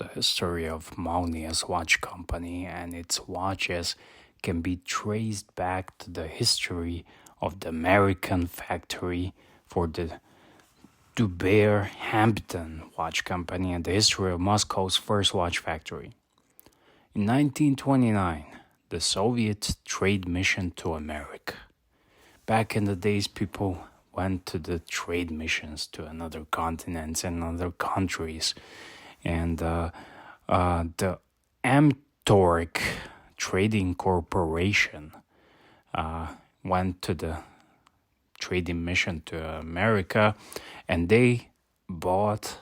the history of Molnija's watch company and its watches can be traced back to the history of the American factory for the Duber Hampton watch company and the history of Moscow's first watch factory. In 1929, the Soviet trade mission to America. Back in the days, people went to the trade missions to another continents and other countries. And the Amtorg Trading Corporation went to the trading mission to America, and they bought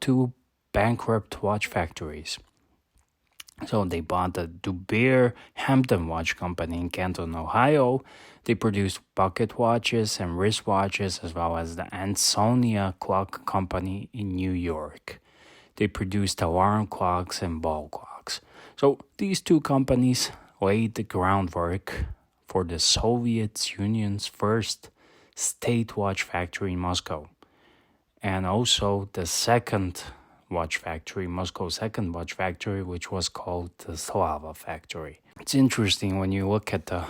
two bankrupt watch factories. So they bought the Duber Hampton Watch Company in Canton, Ohio. They produced pocket watches and wristwatches, as well as the Ansonia Clock Company in New York. They produced alarm clocks and ball clocks. So these two companies laid the groundwork for the Soviet Union's first state watch factory in Moscow, and also the second watch factory, Moscow's second watch factory, which was called the Slava factory. It's interesting when you look at the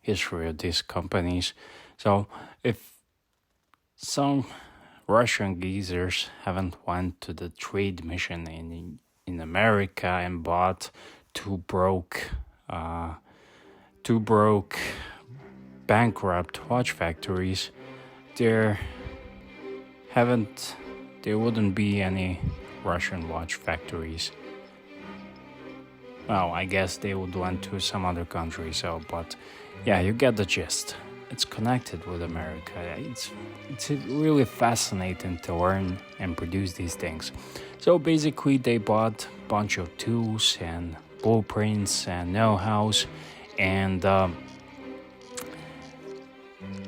history of these companies. So if some Russian geezers haven't went to the trade mission in America and bought two broke bankrupt watch factories, there wouldn't be any Russian watch factories. Well, I guess they would went to some other country, but yeah, you get the gist. It's connected with America. It's really fascinating to learn and produce these things. So basically, they bought a bunch of tools and blueprints and know-hows, and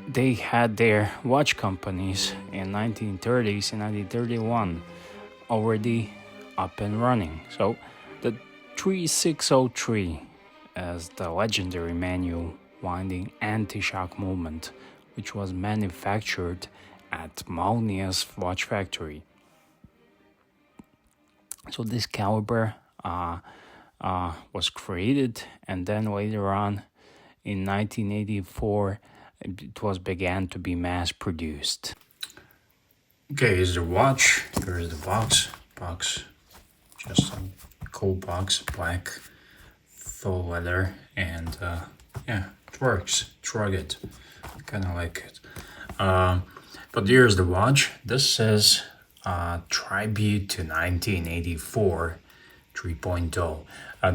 they had their watch companies in 1930s and 1931 already up and running. So the 3603 as the legendary manual winding anti-shock movement, which was manufactured at Molnija's watch factory. So this caliber was created, and then later on in 1984 it began to be mass produced. Okay, here's the watch. Here's the box. Just a cool box, black, full leather, and it works. It's rugged. I kind of like it. But here's the watch. This says Tribute to 1984 3.0.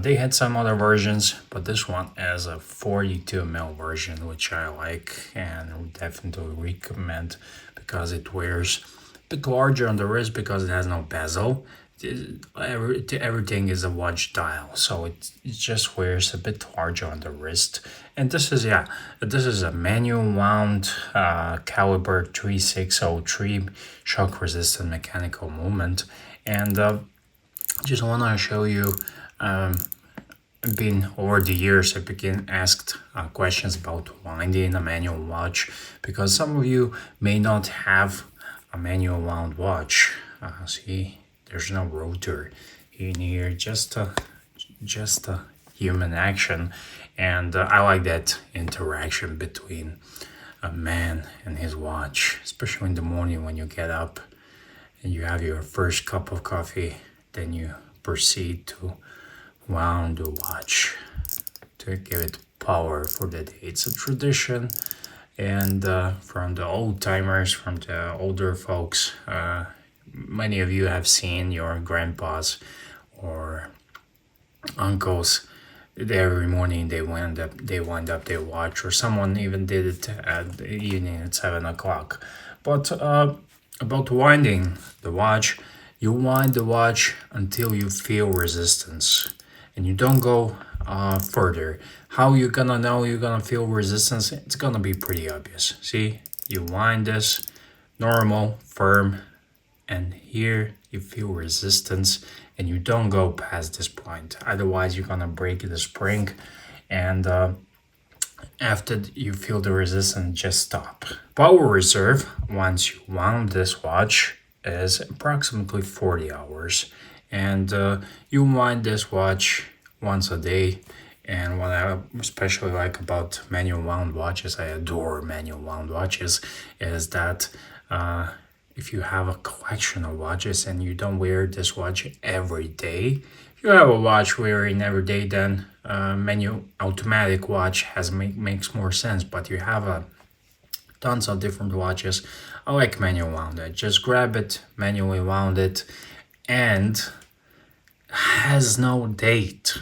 They had some other versions, but this one is a 42mm version, which I like and would definitely recommend because it wears a bit larger on the wrist because it has no bezel. Everything is a watch dial, so it just wears a bit larger on the wrist. And this is a manual wound caliber 3603 shock resistant mechanical movement. And just want to show you, over the years I've been asked questions about winding a manual watch, because some of you may not have a manual wound watch. See, there's no rotor in here, just a human action. And I like that interaction between a man and his watch, especially in the morning when you get up and you have your first cup of coffee. Then you proceed to wound the watch to give it power for the day. It's a tradition, and from the old timers, from the older folks, many of you have seen your grandpas or uncles. Every morning they wind up their watch, or someone even did it at the evening at 7:00. But about winding the watch, you wind the watch until you feel resistance, and you don't go further. How you gonna know you're gonna feel resistance? It's gonna be pretty obvious. See, you wind this normal, firm, and here you feel resistance, and you don't go past this point. Otherwise, you're gonna break the spring, and after you feel the resistance, just stop. Power reserve, once you wound this watch, is approximately 40 hours. And you wind this watch once a day. And what I especially like about manual wound watches, I adore manual wound watches, is that if you have a collection of watches and you don't wear this watch every day, if you have a watch wearing every day, then manual automatic watch makes more sense. But you have a tons of different watches. I like manual wounded. Just grab it, manually wound it, and has no date.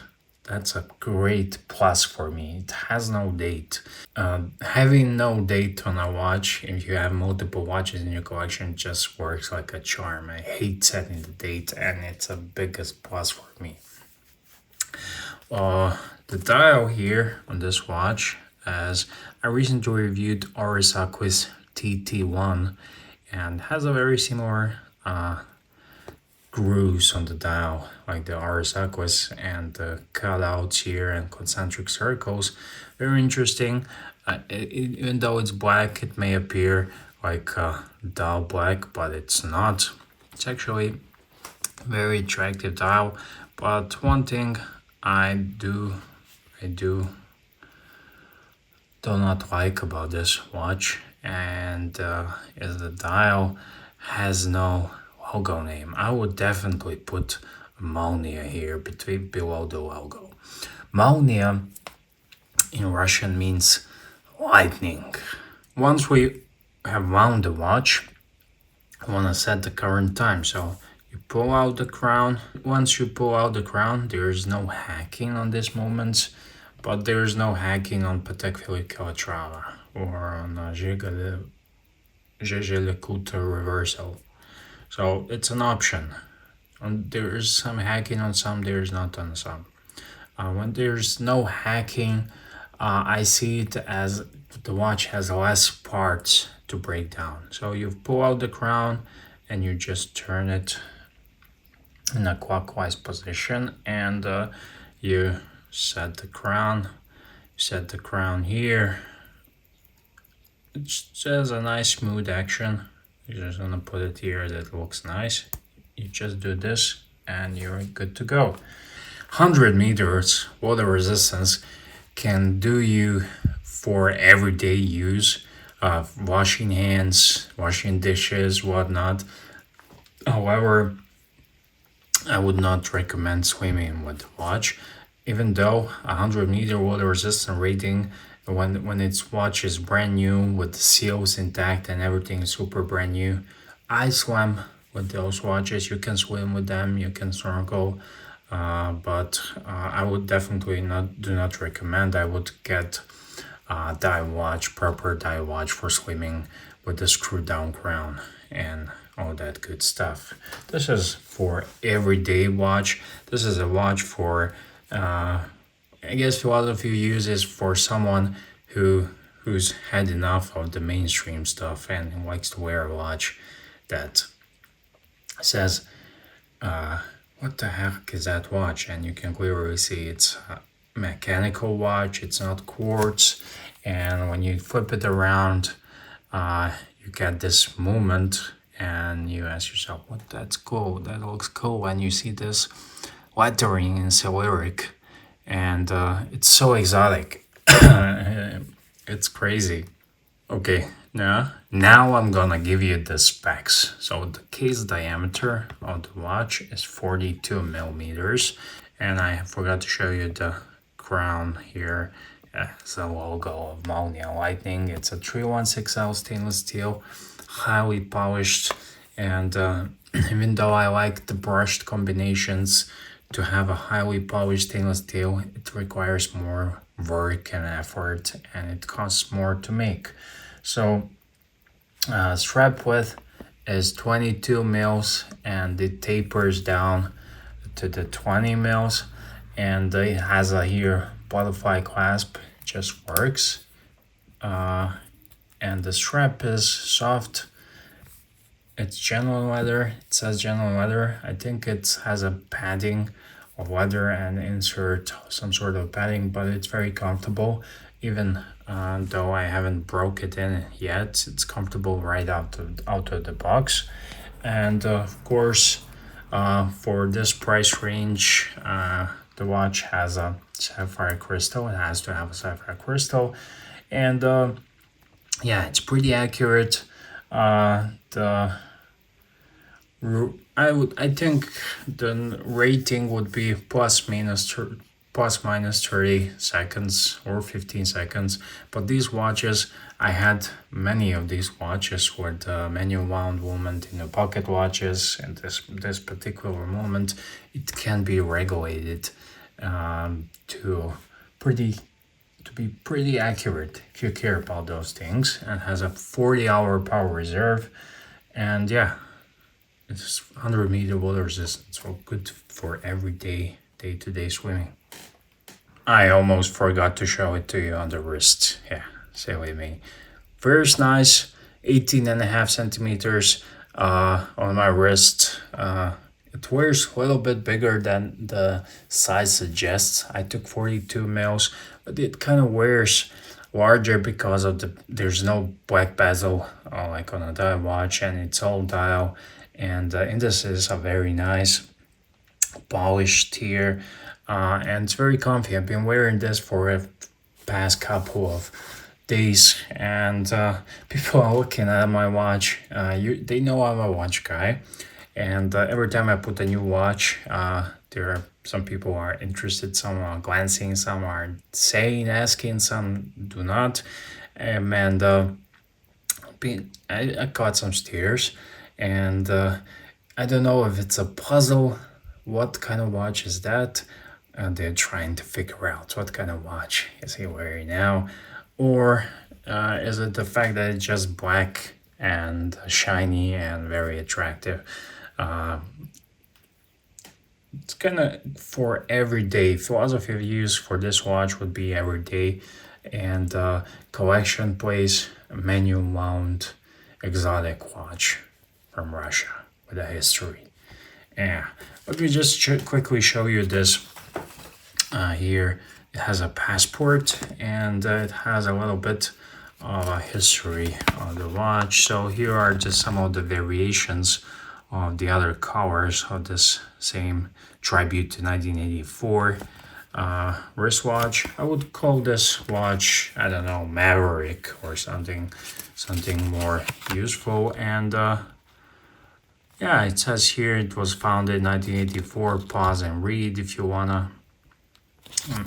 That's a great plus for me. It has no date. Having no date on a watch, if you have multiple watches in your collection, just works like a charm. I hate setting the date, and it's a biggest plus for me. The dial here on this watch, as I recently reviewed Arisaquis TT1, and has a very similar grooves on the dial, like the Arisaquis, and the cutouts here and concentric circles. Very interesting. Even though it's black, it may appear like dull black, but it's not. It's actually very attractive dial. But one thing I do not like about this watch, and is the dial has no logo name. I would definitely put Molnija here below the logo. Molnija in Russian means lightning. Once we have wound the watch, I want to set the current time. So you pull out the crown. Once you pull out the crown, there is no hacking on this moment, but there is no hacking on Patek Philippe Calatrava or on Kuta reversal. So it's an option. There is some hacking on some, there is not on some. When there's no hacking, I see it as the watch has less parts to break down. So you pull out the crown and you just turn it in a clockwise position, and you set the crown. Set the crown here. It's just a nice smooth action. You're just gonna put it here, that looks nice. You just do this and you're good to go. 100 meters water resistance can do you for everyday use, washing hands, washing dishes, whatnot. However, I would not recommend swimming with the watch, even though 100-meter water resistance rating, when its watch is brand new with the seals intact and everything is super brand new. I swam with those watches. You can swim with them, you can snorkel, but I would definitely do not recommend. I would get a dive watch, proper dive watch for swimming with the screw down crown and all that good stuff. This is for everyday watch. This is a watch for I guess a lot of you use this for someone who's had enough of the mainstream stuff and likes to wear a watch that says, what the heck is that watch? And you can clearly see it's a mechanical watch, it's not quartz, and when you flip it around, you get this movement and you ask yourself, what, that's cool, that looks cool, and you see this lettering in Cyrillic, and it's so exotic. It's crazy. Okay, now I'm gonna give you the specs. So the case diameter of the watch is 42 millimeters, and I forgot to show you the crown here. It's a logo of Molnija Lightning. It's a 316L stainless steel, highly polished, and even though I like the brushed combinations, to have a highly polished stainless steel, it requires more work and effort, and it costs more to make. So strap width is 22 mils, and it tapers down to the 20 mils, and it has a here butterfly clasp. It just works, and the strap is soft. It's genuine leather. It says genuine leather. I think it has a padding of leather and insert some sort of padding, but it's very comfortable. Even though I haven't broke it in yet, it's comfortable right out of the box. And of course, for this price range, the watch has a sapphire crystal. It has to have a sapphire crystal, and yeah, it's pretty accurate. The I think the rating would be plus minus 30 seconds or 15 seconds. But these watches, I had many of these watches with manual wound movement in the pocket watches, and this particular moment, it can be regulated to pretty to be pretty accurate if you care about those things, and has a 40-hour power reserve. And yeah, it's 100-meter water resistance, so good for everyday day-to-day swimming. I almost forgot to show it to you on the wrist. Yeah, silly me. Very nice, 18 and a half centimeters on my wrist. It wears a little bit bigger than the size suggests. I took 42 mils, but it kind of wears larger because of there's no black bezel like on a dial watch, and it's all dial. And the indices are very nice, polished here, and it's very comfy. I've been wearing this for a past couple of days, and people are looking at my watch. They know I'm a watch guy, and every time I put a new watch, there are some people are interested, some are glancing, some are asking, some do not. And I caught some stares, and I don't know if it's a puzzle. What kind of watch is that? They're trying to figure out what kind of watch is he wearing now, or is it the fact that it's just black and shiny and very attractive? It's kind of for everyday philosophy of use for this watch would be everyday, and collection place manual wound exotic watch from Russia with a history. Yeah, let me just quickly show you this. Here it has a passport, and it has a little bit of a history of the watch. So here are just some of the variations of the other colors of this same tribute to 1984 wristwatch. I would call this watch, I don't know, Maverick or something more useful. And yeah, it says here it was founded in 1984. Pause and read if you wanna.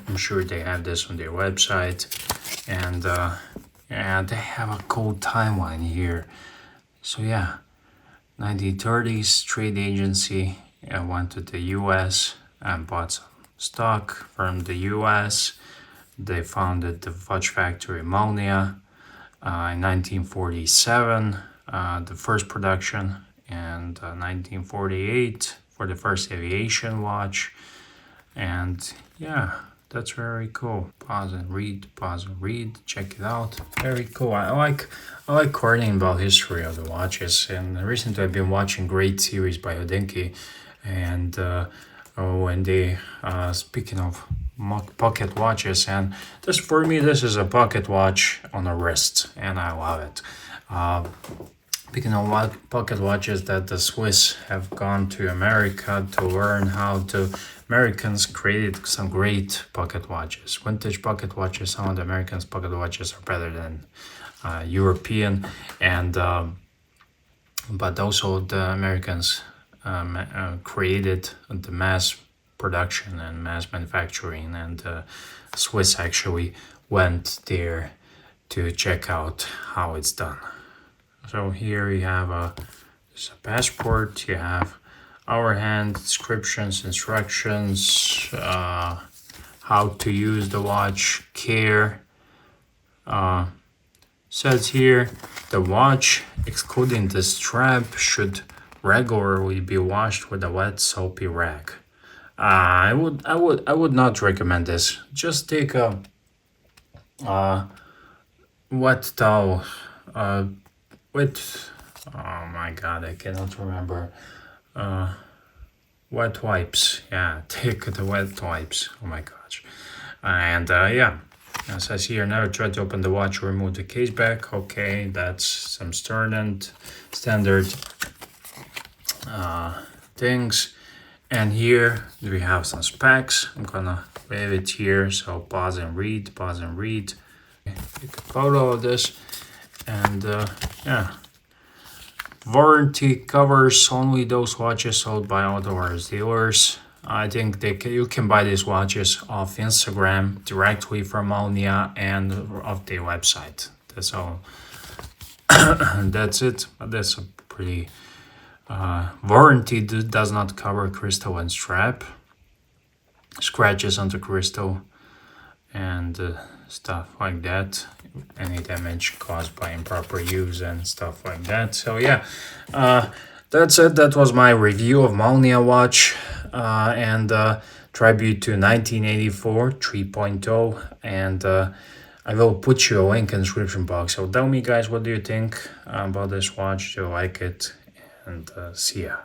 I'm sure they have this on their website. And yeah, they have a cool timeline here. So yeah, 1930s trade agency went to the US and bought some stock from the US. They founded the watch factory Molnija in 1947, the first production, and 1948 for the first aviation watch. And yeah, that's very cool. Pause and read, check it out. Very cool. I like learning about history of the watches, and recently I've been watching great series by Hodinkee, and when they speaking of pocket watches, and this for me, this is a pocket watch on a wrist, and I love it. Speaking of pocket watches, that the Swiss have gone to America to learn how to. Americans created some great pocket watches, vintage pocket watches. Some of the Americans' pocket watches are better than European, and but also the Americans created the mass production and mass manufacturing, and Swiss actually went there to check out how it's done. So here you have a passport, you have our hand descriptions, instructions, how to use the watch, care. Says here, the watch, excluding the strap, should regularly be washed with a wet soapy rag. I would not recommend this. Just take a wet towel with, oh my god, I cannot remember. Wet wipes. Yeah, take the wet wipes. Oh my gosh. And yeah, as I see here, never try to open the watch or remove the case back. Okay, that's some standard. things. And here we have some specs. I'm gonna leave it here, so pause and read. Take a photo of this, and yeah. Warranty covers only those watches sold by authorized dealers. I think you can buy these watches off Instagram directly from Molnija and off their website. That's all. That's it. That's a pretty warranty does not cover crystal and strap, scratches on the crystal, and stuff like that. Any damage caused by improper use and stuff like that. So yeah, that's it. That was my review of Molnija watch and tribute to 1984 3.0, and I will put you a link in the description box. So tell me guys, what do you think about this watch? Do you like it? And see ya.